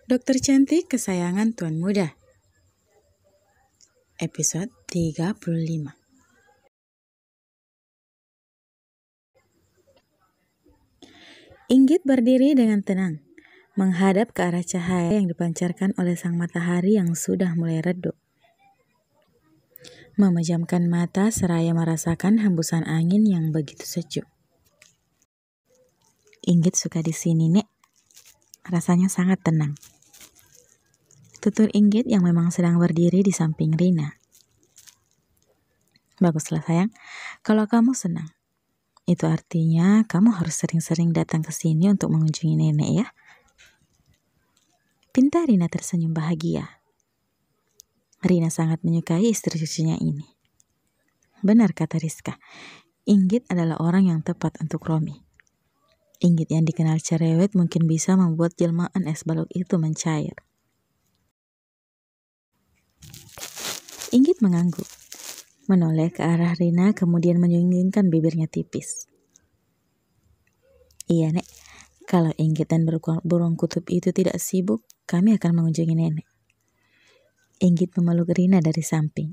Dokter cantik kesayangan Tuan Muda. Episode 35. Inggit berdiri dengan tenang, menghadap ke arah cahaya yang dipancarkan oleh sang matahari yang sudah mulai redup. Memejamkan mata seraya merasakan hembusan angin yang begitu sejuk. Inggit suka di sini, Nek. Rasanya sangat tenang. Tutur Inggit yang memang sedang berdiri di samping Rina. Baguslah sayang, kalau kamu senang. Itu artinya kamu harus sering-sering datang ke sini untuk mengunjungi nenek ya. Pinta Rina tersenyum bahagia. Rina sangat menyukai istri cucunya ini. Benar kata Rizka, Inggit adalah orang yang tepat untuk Romi. Inggit yang dikenal cerewet mungkin bisa membuat jelmaan es balok itu mencair. Inggit mengangguk, menoleh ke arah Rina kemudian menyunggingkan bibirnya tipis. Iya, Nek. Kalau Inggit dan burung kutub itu tidak sibuk, kami akan mengunjungi nenek. Inggit memeluk Rina dari samping.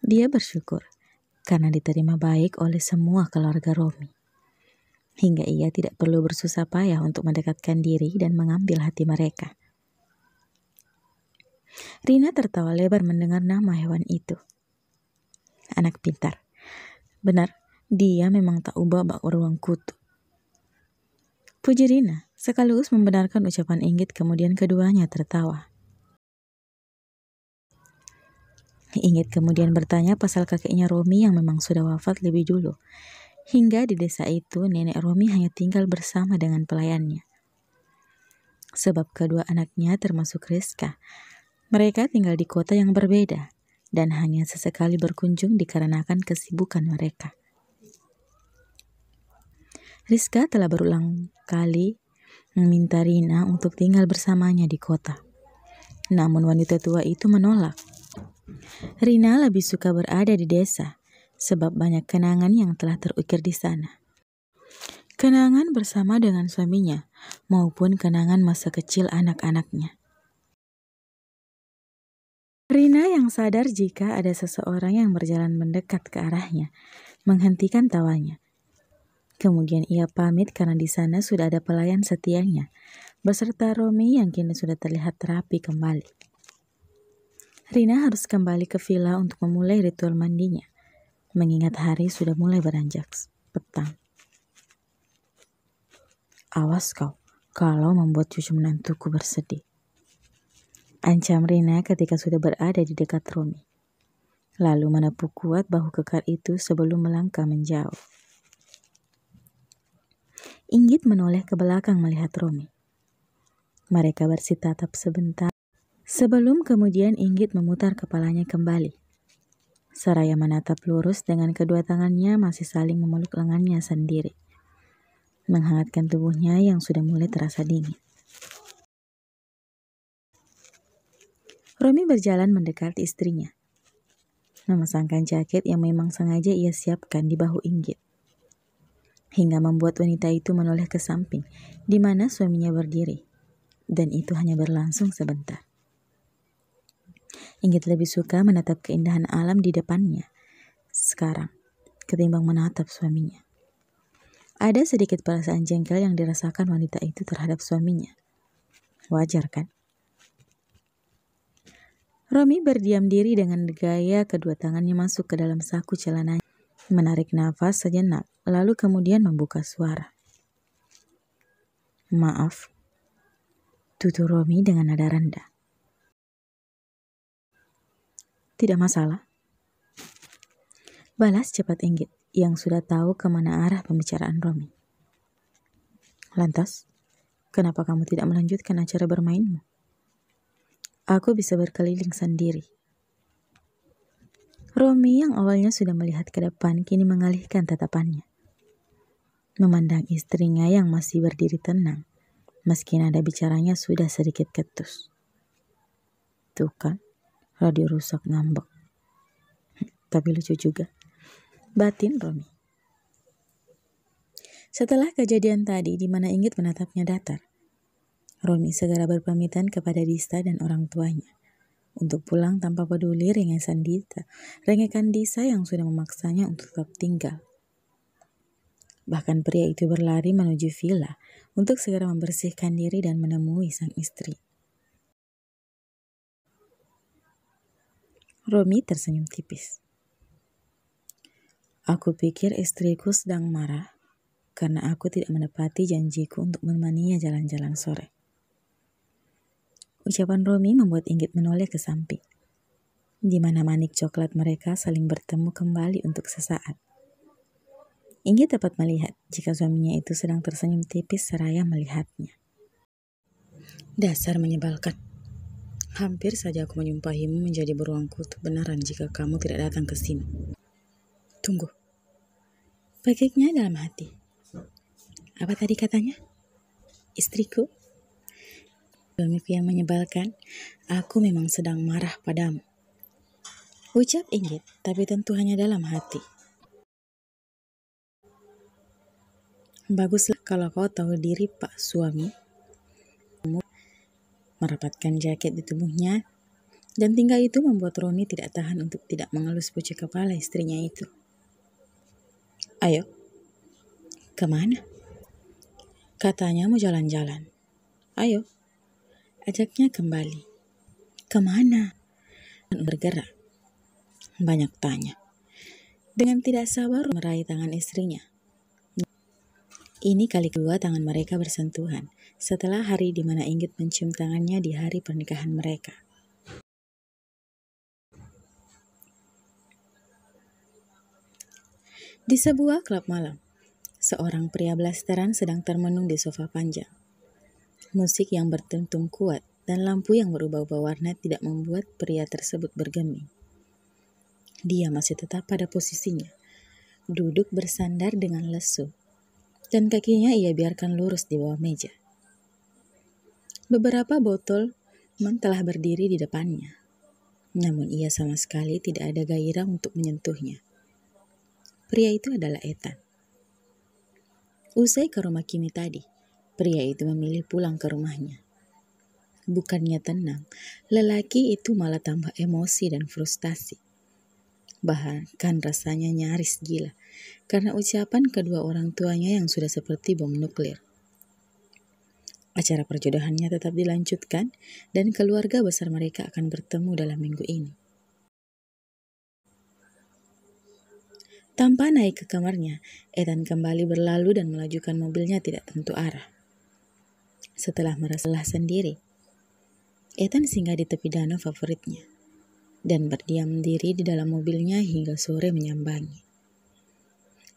Dia bersyukur karena diterima baik oleh semua keluarga Romi. Hingga ia tidak perlu bersusah payah untuk mendekatkan diri dan mengambil hati mereka. Rina tertawa lebar mendengar nama hewan itu. Anak pintar. Benar, dia memang tak ubah bak beruang kutub. Puji Rina, sekaligus membenarkan ucapan Inggit kemudian keduanya tertawa. Inggit kemudian bertanya pasal kakeknya Romi yang memang sudah wafat lebih dulu. Hingga di desa itu nenek Romi hanya tinggal bersama dengan pelayannya. Sebab kedua anaknya termasuk Rizka, mereka tinggal di kota yang berbeda dan hanya sesekali berkunjung dikarenakan kesibukan mereka. Rizka telah berulang kali meminta Rina untuk tinggal bersamanya di kota. Namun wanita tua itu menolak. Rina lebih suka berada di desa sebab banyak kenangan yang telah terukir di sana. Kenangan bersama dengan suaminya maupun kenangan masa kecil anak-anaknya. Rina yang sadar jika ada seseorang yang berjalan mendekat ke arahnya, menghentikan tawanya. Kemudian ia pamit karena di sana sudah ada pelayan setianya, beserta Romi yang kini sudah terlihat rapi kembali. Rina harus kembali ke villa untuk memulai ritual mandinya, mengingat hari sudah mulai beranjak petang. Awas kau, kalau membuat cucu menantuku bersedih. Ancam Rina ketika sudah berada di dekat Romi. Lalu menepuk kuat bahu kekar itu sebelum melangkah menjauh. Inggit menoleh ke belakang melihat Romi. Mereka bersitatap sebentar, sebelum kemudian Inggit memutar kepalanya kembali. Seraya menatap lurus dengan kedua tangannya masih saling memeluk lengannya sendiri. Menghangatkan tubuhnya yang sudah mulai terasa dingin. Romi berjalan mendekati istrinya, memasangkan jaket yang memang sengaja ia siapkan di bahu Inggit. Hingga membuat wanita itu menoleh ke samping, di mana suaminya berdiri. Dan itu hanya berlangsung sebentar. Inggit lebih suka menatap keindahan alam di depannya sekarang, ketimbang menatap suaminya. Ada sedikit perasaan jengkel yang dirasakan wanita itu terhadap suaminya. Wajar kan? Romi berdiam diri dengan gaya kedua tangannya masuk ke dalam saku celananya, menarik nafas sejenak, lalu kemudian membuka suara. Maaf, tutur Romi dengan nada rendah. Tidak masalah. Balas cepat Inggit yang sudah tahu kemana arah pembicaraan Romi. Lantas, kenapa kamu tidak melanjutkan acara bermainmu? Aku bisa berkeliling sendiri. Romi yang awalnya sudah melihat ke depan kini mengalihkan tatapannya. Memandang istrinya yang masih berdiri tenang, meski nada bicaranya sudah sedikit ketus. Tuh kan, radio rusak ngambek. Tapi lucu juga. Batin Romi. Setelah kejadian tadi di mana Inggit menatapnya datar, Romi segera berpamitan kepada Dista dan orang tuanya untuk pulang tanpa peduli rengekan Disa yang sudah memaksanya untuk tetap tinggal. Bahkan pria itu berlari menuju villa untuk segera membersihkan diri dan menemui sang istri. Romi tersenyum tipis. Aku pikir istriku sedang marah karena aku tidak menepati janjiku untuk menemaninya jalan-jalan sore. Ucapan Romi membuat Inggit menoleh ke samping, di mana manik coklat mereka saling bertemu kembali untuk sesaat. Inggit dapat melihat jika suaminya itu sedang tersenyum tipis seraya melihatnya. Dasar menyebalkan. Hampir saja aku menyumpahimu menjadi beruang kutub benaran jika kamu tidak datang ke sini. Tunggu. Pakiknya dalam hati. Apa tadi katanya? Istriku? Suamiku yang menyebalkan, aku memang sedang marah padamu. Ucap Inggit, tapi tentu hanya dalam hati. Baguslah kalau kau tahu diri, Pak Suami. Merapatkan jaket di tubuhnya, dan tingkah itu membuat Romi tidak tahan untuk tidak mengelus pucuk kepala istrinya itu. Ayo, kemana? Katanya mau jalan-jalan. Ayo, ajaknya kembali. Kemana? Bergerak. Banyak tanya. Dengan tidak sabar meraih tangan istrinya. Ini kali kedua tangan mereka bersentuhan setelah hari di mana Inggit mencium tangannya di hari pernikahan mereka. Di sebuah klub malam, seorang pria blasteran sedang termenung di sofa panjang. Musik yang berdentum kuat dan lampu yang berubah-ubah warna tidak membuat pria tersebut bergeming. Dia masih tetap pada posisinya, duduk bersandar dengan lesu, dan kakinya ia biarkan lurus di bawah meja. Beberapa botol telah berdiri di depannya, namun ia sama sekali tidak ada gairah untuk menyentuhnya. Pria itu adalah Ethan. Usai ke rumah Kimi tadi, pria itu memilih pulang ke rumahnya. Bukannya tenang, lelaki itu malah tambah emosi dan frustasi. Bahkan rasanya nyaris gila karena ucapan kedua orang tuanya yang sudah seperti bom nuklir. Acara perjodohannya tetap dilanjutkan dan keluarga besar mereka akan bertemu dalam minggu ini. Tanpa naik ke kamarnya, Ethan kembali berlalu dan melajukan mobilnya tidak tentu arah. Setelah merasa lelah sendiri, Ethan singgah di tepi danau favoritnya dan berdiam diri di dalam mobilnya hingga sore menyambangi.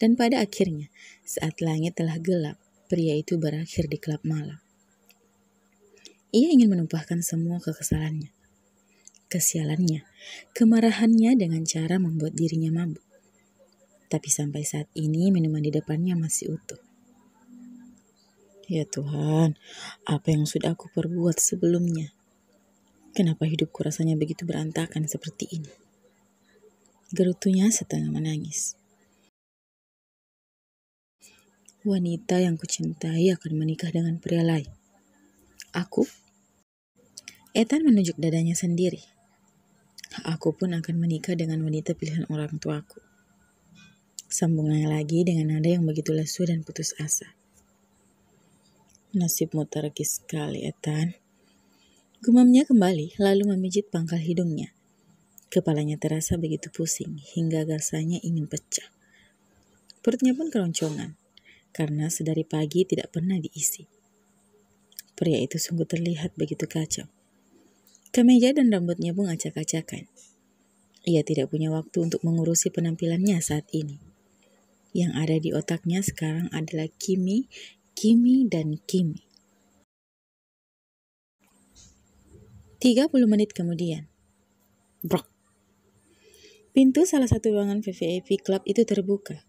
Dan pada akhirnya, saat langit telah gelap, pria itu berakhir di klub malam. Ia ingin menumpahkan semua kekesalannya, kesialannya, kemarahannya dengan cara membuat dirinya mabuk. Tapi sampai saat ini minuman di depannya masih utuh. Ya Tuhan, apa yang sudah aku perbuat sebelumnya? Kenapa hidupku rasanya begitu berantakan seperti ini? Gerutunya setengah menangis. Wanita yang kucintai akan menikah dengan pria lain. Aku? Ethan menunjuk dadanya sendiri. Aku pun akan menikah dengan wanita pilihan orang tuaku. Sambungnya lagi dengan nada yang begitu lesu dan putus asa. Nasibmu tragis sekali, Ethan. Gumamnya kembali, lalu memijit pangkal hidungnya. Kepalanya terasa begitu pusing, hingga rasanya ingin pecah. Perutnya pun keroncongan, karena sedari pagi tidak pernah diisi. Pria itu sungguh terlihat begitu kacau. Kemeja dan rambutnya pun acak-acakan. Ia tidak punya waktu untuk mengurusi penampilannya saat ini. Yang ada di otaknya sekarang adalah Kimi, dan Kimi. 30 menit kemudian. Brok. Pintu salah satu ruangan VIP Club itu terbuka.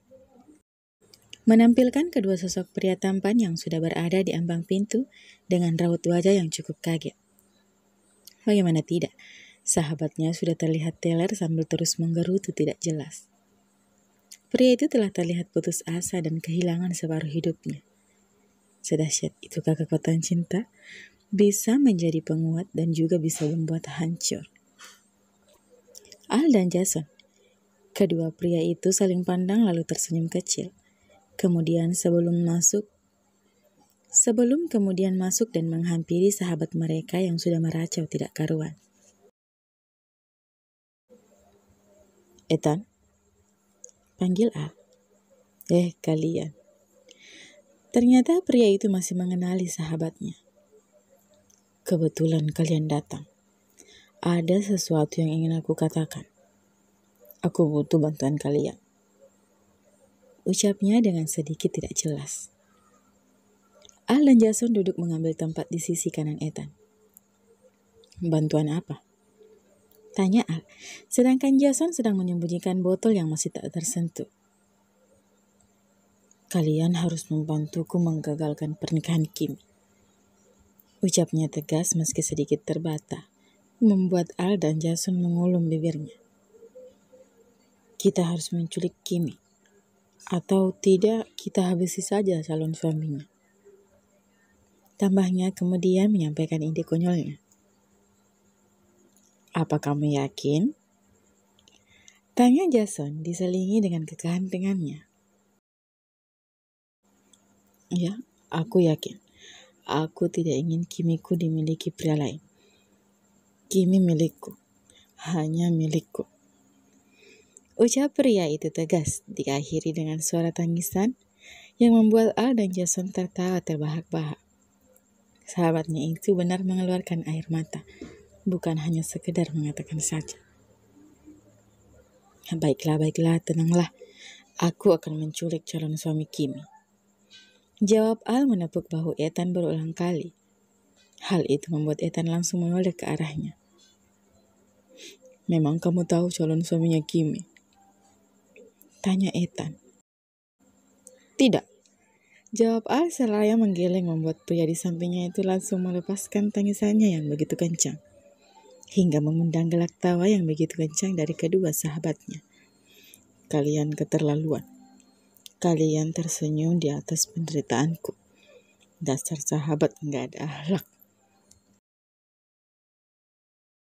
Menampilkan kedua sosok pria tampan yang sudah berada di ambang pintu dengan raut wajah yang cukup kaget. Bagaimana tidak, sahabatnya sudah terlihat teler sambil terus menggerutu tidak jelas. Pria itu telah terlihat putus asa dan kehilangan separuh hidupnya. Sedahsyat itukah kekuatan cinta? bisa menjadi penguat dan juga bisa membuat hancur. Al dan Jason, kedua pria itu saling pandang lalu tersenyum kecil. Kemudian kemudian masuk dan menghampiri sahabat mereka yang sudah meracau tidak karuan. "Ethan," panggil Al. Kalian." Ternyata pria itu masih mengenali sahabatnya. "Kebetulan kalian datang. Ada sesuatu yang ingin aku katakan. Aku butuh bantuan kalian," ucapnya dengan sedikit tidak jelas. Al dan Jason duduk mengambil tempat di sisi kanan Ethan. "Bantuan apa?" tanya Al, sedangkan Jason sedang menyembunyikan botol yang masih tak tersentuh. "Kalian harus membantuku menggagalkan pernikahan Kim," ucapnya tegas meski sedikit terbata, membuat Al dan Jason mengulum bibirnya. "Kita harus menculik Kimi, atau tidak kita habisi saja calon suaminya," tambahnya kemudian menyampaikan ide konyolnya. "Apa kamu yakin?" tanya Jason diselingi dengan kegatengannya. "Ya, aku yakin. Aku tidak ingin Kimiku dimiliki pria lain. Kimi milikku, hanya milikku," ucap pria itu tegas, diakhiri dengan suara tangisan yang membuat Al dan Jason tertawa terbahak-bahak. Sahabatnya itu benar mengeluarkan air mata, bukan hanya sekedar mengatakan saja. Baiklah, tenanglah. Aku akan menculik calon suami Kimi," jawab Al menepuk bahu Ethan berulang kali. Hal itu membuat Ethan langsung menoleh ke arahnya. "Memang kamu tahu calon suaminya Kimi?" tanya Ethan. "Tidak," jawab Al seraya menggeleng, membuat pria di sampingnya itu langsung melepaskan tangisannya yang begitu kencang, hingga mengundang gelak tawa yang begitu kencang dari kedua sahabatnya. "Kalian keterlaluan. Kalian tersenyum di atas penderitaanku. Dasar sahabat nggak ada akhlak."